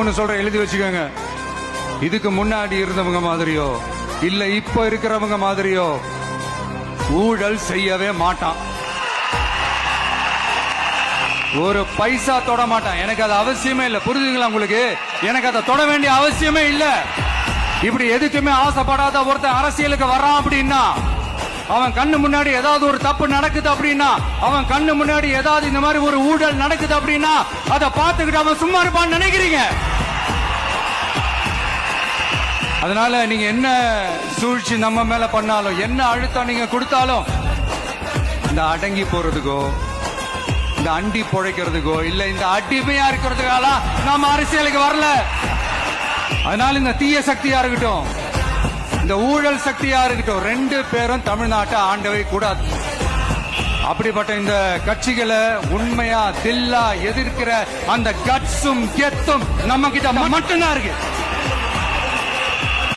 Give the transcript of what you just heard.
ஒண்ணு சொல்றேன், எழுதி வச்சுக்கோங்க. இதுக்கு முன்னாடி இருந்தவங்க மாதிரியோ இல்ல இப்ப இருக்கிறவங்க மாதிரியோ ஊழல் செய்யவே மாட்டான். ஒரு பைசா தொட மாட்டான். எனக்கு அது அவசியமே இல்ல. புரிஞ்சுங்களா உங்களுக்கு? எனக்கு அதை தொட வேண்டிய அவசியமே இல்ல. இப்படி எதுக்குமே ஆசைப்படாத ஒருத்தன் அரசியலுக்கு வர்றான் அப்படின்னா, அவன் கண்ணு முன்னாடி ஏதாவது ஒரு தப்பு நடக்குது அப்படின்னா, அவன் கண்ணு முன்னாடி ஏதாவது இந்த மாதிரி ஒரு ஊழல் நடக்குது அப்படின்னா, அதை பார்த்துக்கிட்டு அவன் சும்மா இருப்பான்னு நினைக்கிறீங்க? அதனால நீங்க என்ன சூழ்ச்சி நம்ம மேல பண்ணாலும், என்ன அழுத்தம் நீங்க கொடுத்தாலும், இந்த அடங்கி போறதுக்கோ இந்த அண்டி பொழைக்கிறதுக்கோ இல்ல இந்த அடிமையா இருக்கிறதுக்காக நாம அரசியலுக்கு வரல. அதனால இந்த தீய சக்தியா இருக்கட்டும், இந்த ஊழல் சக்தியா இருக்கட்டும், ரெண்டு பேரும் தமிழ்நாட்டை ஆண்டவை கூடாது. அப்படிப்பட்ட இந்த கட்சிகளை உண்மையா தில்லா எதிர்க்கிற அந்த கட்ஸும் கெத்தும் நம்ம கிட்ட மட்டும்தான் இருக்கு.